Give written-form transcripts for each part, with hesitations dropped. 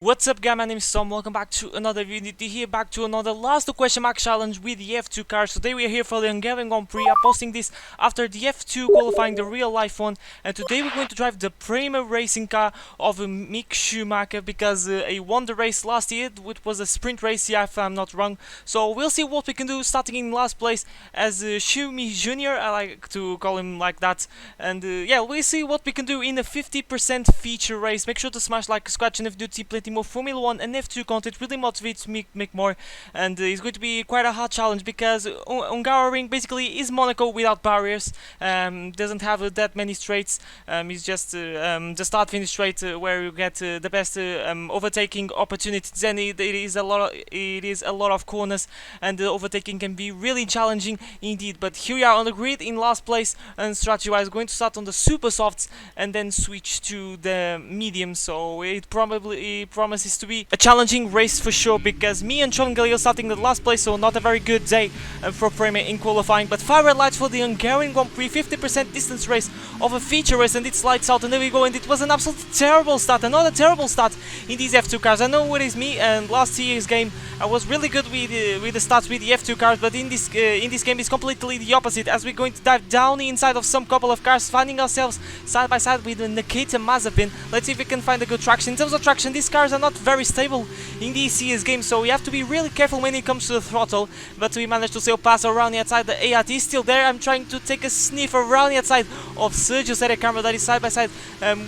What's up guys, my name is Tom, welcome back to another video, back to another last question mark challenge with the F2 cars. Today we are here for the Hungarian Grand Prix. I'm posting this after the F2 qualifying, the real life one, and today we're going to drive the Prema racing car of Mick Schumacher because he won the race last year, which was a sprint race, yeah, if I'm not wrong. So we'll see what we can do, starting in last place as Schumi Jr., I like to call him like that, and yeah, we'll see what we can do in a 50% feature race. Make sure to smash like, scratch, and if you plenty more Formula 1 and F2 content really motivates me to make more, and it's going to be quite a hard challenge because Hungarian basically is Monaco without barriers. Doesn't have that many straights. It's just the start-finish straight where you get the best overtaking opportunities. Then it is a lot of corners, and the overtaking can be really challenging indeed. But here we are on the grid in last place, and strategy-wise going to start on the super softs and then switch to the medium. So it probably promises to be a challenging race for sure, because me and John Galileo starting the last place, so not a very good day for Prema in qualifying. But 5 red lights for the Hungarian Grand Prix, 50% distance race of a feature race, and it slides out, and there we go, and it was an absolute terrible start, another terrible start in these F2 cars. I know what is me, and last year's game I was really good with the starts with the F2 cars, but in this game it's completely the opposite, as we're going to dive down the inside of some couple of cars, finding ourselves side by side with the Nikita Mazepin. Let's see if we can find a good traction. In terms of traction, these cars are not very stable in the CS game, so we have to be really careful when it comes to the throttle, but we managed to sail past around the outside. The ART is still there. I'm trying to take a sniff around the outside of Sergio Camera that is side by side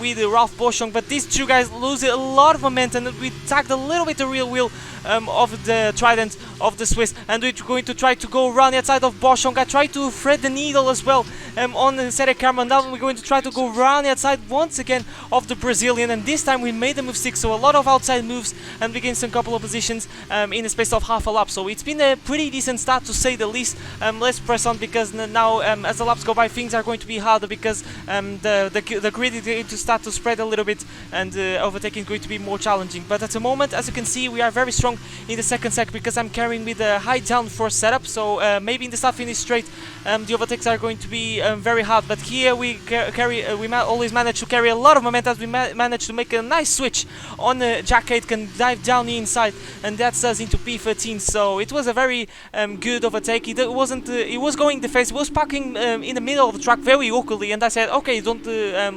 with Ralph Boschung, but these two guys lose a lot of momentum, and we tagged a little bit the rear wheel of the Trident of the Swiss, and we're going to try to go around the outside of Boschung. I tried to thread the needle as well on the Sergio Camera. Now we're going to try to go around the outside once again of the Brazilian, and this time we made the move 6, so a lot of outside moves, and we gained some couple of positions in the space of half a lap. So it's been a pretty decent start to say the least. Let's press on, because now as the laps go by things are going to be harder, because the grid is going to start to spread a little bit, and overtaking is going to be more challenging. But at the moment, as you can see, we are very strong in the second sec, because I'm carrying with a high downforce setup, so maybe in the start finish straight the overtakes are going to be very hard. But here we always manage to carry a lot of momentum, as we manage to make a nice switch on Jack 8, can dive down the inside, and that's us into P13. So it was a very good overtake. It was going the face, it was parking in the middle of the track very awkwardly, and I said, okay, don't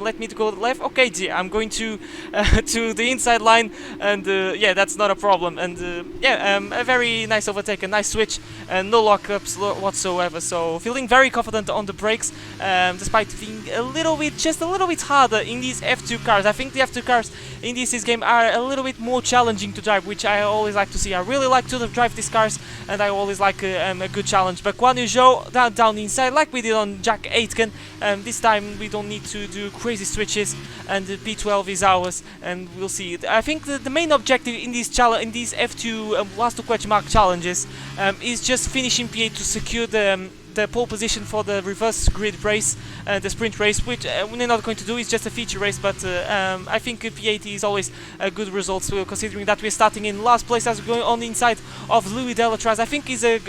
let me to go to the left. Okay, I'm going to the inside line, and yeah, that's not a problem. And yeah, a very nice overtake, a nice switch, and no lockups whatsoever. So feeling very confident on the brakes, despite being just a little bit harder in these F2 cars. I think the F2 cars in this game are a little bit more challenging to drive, which I always like to see. I really like to drive these cars, and I always like a good challenge. But Guan Yu Zhou down the inside, like we did on Jack Aitken. This time we don't need to do crazy switches, and the P12 is ours, and we'll see. I think the main objective in these F2 last 2 question mark challenges is just finishing P8 to secure the pole position for the reverse grid race, the sprint race, which we're not going to do. It's just a feature race, but I think P8 is always a good result, considering that we're starting in last place as we're going on the inside of Louis Delatraz. I think is a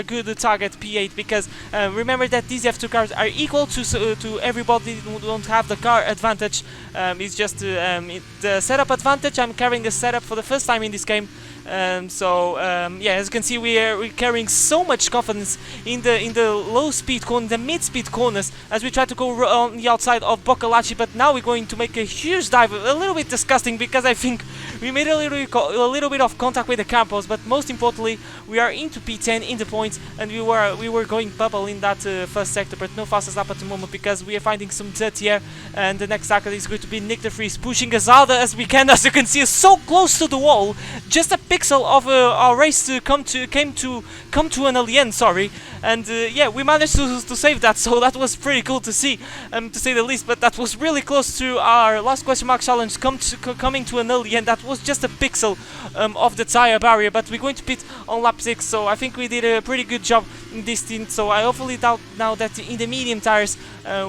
good target, P8, because remember that these F2 cars are equal to everybody who don't have the car advantage. It's just the setup advantage. I'm carrying a setup for the first time in this game. Yeah, as you can see, we're carrying so much confidence in the low speed corner, the mid speed corners, as we try to go on the outside of Boccalacci. But now we're going to make a huge dive, a little bit disgusting, because I think we made a little bit of contact with the Campos. But most importantly, we are into P10 in the points, and we were going bubble in that first sector, but no fastest lap at the moment, because we are finding some dirty air, and the next target is going to be Nick de Vries, pushing as hard as we can. As you can see, so close to the wall, just a pixel of our race to come to an end, sorry. And yeah, we managed to save that, so that was pretty cool to see, to say the least. But that was really close to our last question mark challenge coming to an early end. That was just a pixel of the tire barrier, but we're going to pit on lap 6, so I think we did a pretty good job in this stint. So I hopefully doubt now that in the medium tires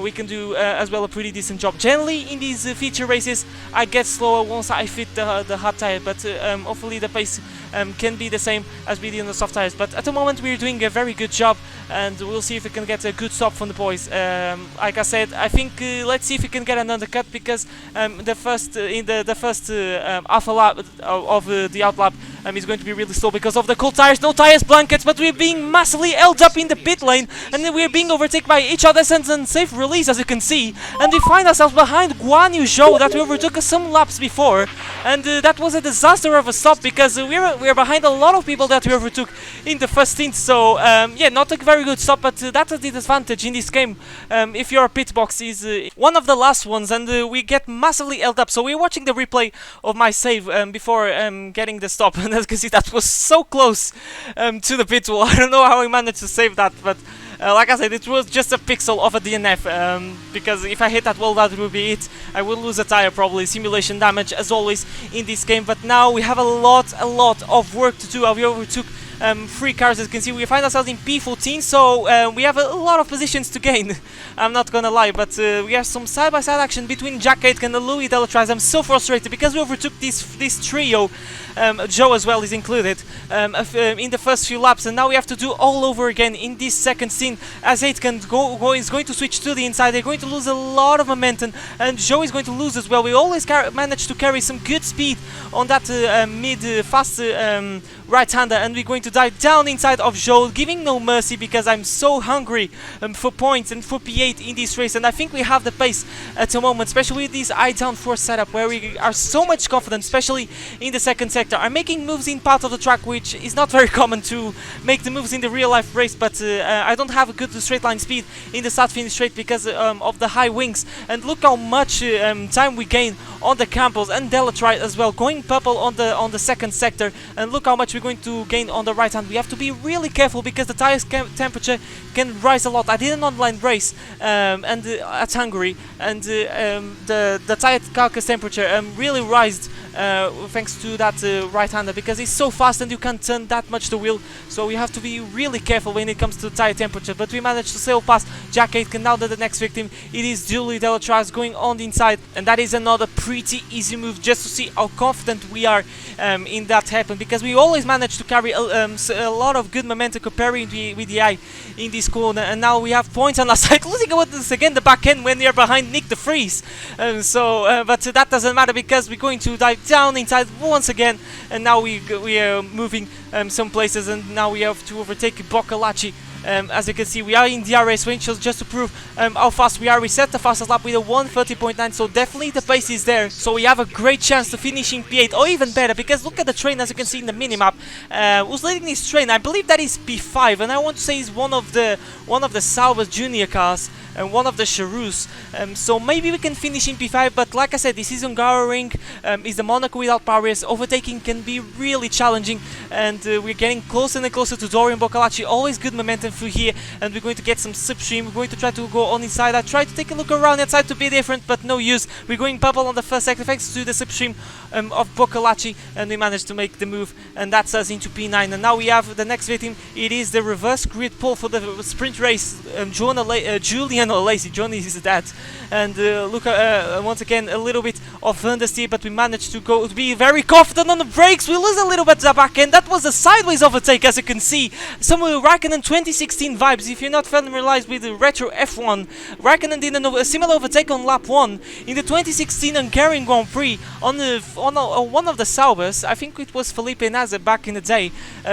we can do as well a pretty decent job. Generally in these feature races I get slower once I fit the hard tire, but hopefully the pace can be the same as we did on the soft tires. But at the moment we're doing a very good job and we'll see if we can get a good stop from the boys. Like I said, I think let's see if we can get an undercut, because the first in the first alpha lap of the out lap is going to be really slow because of the cold tires. No tires blankets, but we're being massively held up in the pit lane, and then we're being overtaken by each other since unsafe release, as you can see, and we find ourselves behind Guan Yu Zhou that we overtook some laps before, and that was a disaster of a stop because we were behind a lot of people that we overtook in the first stint. So yeah, not a very good stop, but that's a disadvantage in this game if your pit box is one of the last ones, and we get massively held up. So we're watching the replay of my save before getting the stop, and as you can see, that was so close to the pit wall. I don't know how I managed to save that, but like I said, it was just a pixel of a DNF, because if I hit that wall, that would be it. I would lose a tire probably. Simulation damage as always in this game, but now we have a lot of work to do. We overtook 3 cars, as you can see. We find ourselves in P14, so we have a lot of positions to gain. I'm not gonna lie, but we have some side-by-side action between Jack Aitken and Louis Delatraz. I'm so frustrated because we overtook this trio. Joe as well is included in the first few laps, and now we have to do all over again in this second scene, as Aitken is going to switch to the inside. They're going to lose a lot of momentum, and Joe is going to lose as well. We always manage to carry some good speed on that mid-fast right-hander, and we're going to dive down inside of Joe, giving no mercy because I'm so hungry for points and for P8 in this race, and I think we have the pace at the moment, especially with this eye-down force setup where we are so much confident, especially in the second sector. I'm making moves in part of the track, which is not very common to make the moves in the real-life race, but I don't have a good straight line speed in the start-finish straight because of the high wings, and look how much time we gain on the Campbells and Delatraz as well, going purple on the second sector, and look how much we're going to gain on the right hand. We have to be really careful because the tires temperature can rise a lot. I did an online race at Hungary, and the tire carcass temperature really rised thanks to that right-hander, because it's so fast and you can't turn that much the wheel, so we have to be really careful when it comes to tire temperature. But we managed to sail past Jack Aitken. Now that the next victim, it is Julie Delatraz going on the inside, and that is another pretty easy move just to see how confident we are in that happen, because we always manage to carry a lot of good momentum comparing with the eye in this corner, and now we have points on our side. Losing about this again, the back end, when we are behind Nick de Vries, but that doesn't matter because we're going to dive down inside once again, and now we are moving some places, and now we have to overtake Boccalacci. As you can see, we are in DRS range, so just to prove how fast we are, we set the fastest lap with a 1:30.9, so definitely the pace is there. So we have a great chance to finish in P8, or even better, because look at the train, as you can see in the minimap. Who's leading this train? I believe that is P5, and I want to say is one of the Sauber junior cars and one of the Charus. So maybe we can finish in P5, but like I said, this is Hungarian, is the Monaco without barriers. Overtaking can be really challenging, and we're getting closer and closer to Dorian Boccalacci. Always good momentum through here, and we're going to get some slipstream. We're going to try to go on inside. I tried to take a look around outside to be different, but no use. We're going purple on the first sector thanks to the slipstream of Boccalacci, and we managed to make the move, and that's us into P9. And now we have the next victim. It is the reverse grid pull for the sprint race. Julian Olacy, Johnny is that, and look once again a little bit of understeer, but we managed to be very confident on the brakes. We lose a little bit at the back end. That was a sideways overtake, as you can see. Some Raikkonen 2016 vibes. If you're not familiarized with the retro F1, Raikkonen did a similar overtake on lap 1 in the 2016 Hungarian Grand Prix on one of the Saubers. I think it was Felipe Nasr back in the day.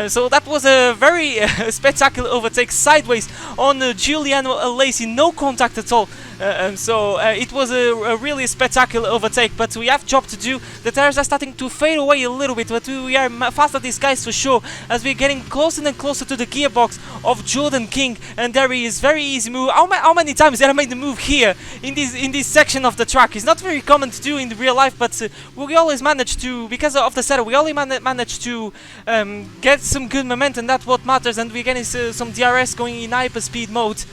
So that was a very spectacular overtake sideways on Giuliano Alesi, no contact at all. It was a really spectacular overtake, but we have job to do. The tires are starting to fade away a little bit, but we are faster these guys for sure, as we're getting closer and closer to the gearbox of Jordan King, and there he is, very easy move. How many times did I make the move here in this section of the track? It's not very common to do in the real life, but we always manage to, because of the setup, we always manage to get some good momentum. That's what matters, and we're getting some DRS going in hyper speed mode,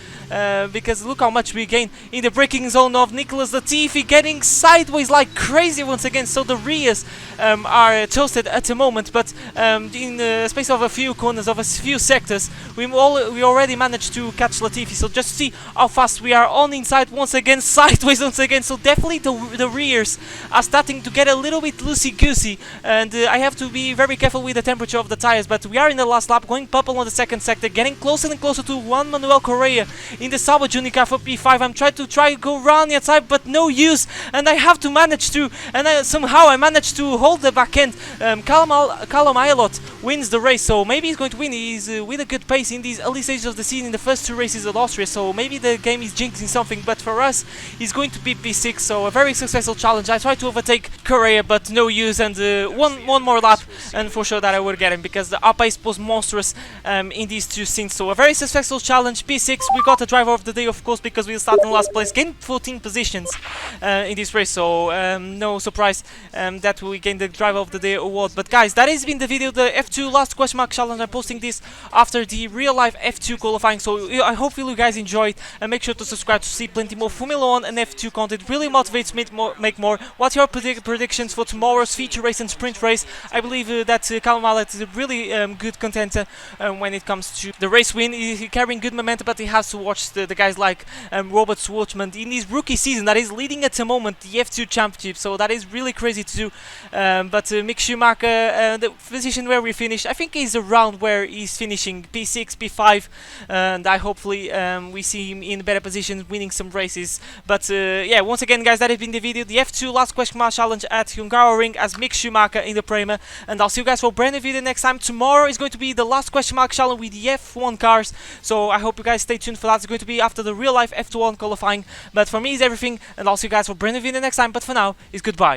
because look how much we gain in the braking zone of Nicholas Latifi, getting sideways like crazy once again. So the rears are toasted at the moment, but in the space of a few corners, of a few sectors, we already managed to catch Latifi. So just see how fast we are on inside once again, sideways once again. So definitely the rears are starting to get a little bit loosey-goosey, and I have to be very careful with the temperature of the tires. But we are in the last lap, going purple on the second sector, getting closer and closer to Juan Manuel Correa in the Sauber Junior car for P5. I'm trying to go around the outside, but no use, and I have to manage to, and somehow I managed to hold the back end. Callum Ayalot wins the race, so maybe he's going to win. He's with a good pace in these early stages of the season in the first two races of Austria, so maybe the game is jinxing something, but for us, he's going to be P6, so a very successful challenge. I tried to overtake Correa, but no use, and one more lap, and for sure that I would get him, because the up pace was monstrous in these two scenes. So a very successful challenge, P6. We got the driver of the day, of course, because we started in last place, gained 14 positions in this race, so no surprise that we gained the driver of the day award. But guys, that has been the video, the F2 last question mark challenge. I'm posting this after the real life F2 qualifying, so I hope you guys enjoyed, and make sure to subscribe to see plenty more Formula 1 and F2 content. Really motivates me to make more. What's your predictions for tomorrow's feature race and sprint race? I believe that Callum Ayalot is a really good contender when it comes to the race win. He's carrying good momentum, but he has to watch the guys like Robert Schwartzman in his rookie season that is leading at the moment the F2 championship, so that is really crazy to do. But Mick Schumacher, the position where we finished, I think is around where he's finishing, P6, P5, and I hopefully we see him in better positions, winning some races. But yeah, once again guys, that has been the video, the F2 last question mark challenge at Hungarian as Mick Schumacher in the Prema, and I'll see you guys for a brand new video next time. Tomorrow is going to be the last question mark challenge with the F1 cars, so I hope you guys stay tuned for that. It's going to be after the real life F1 qualifying, but for me it's everything, and I'll see you guys for a brand new video next time. But for now, it's goodbye.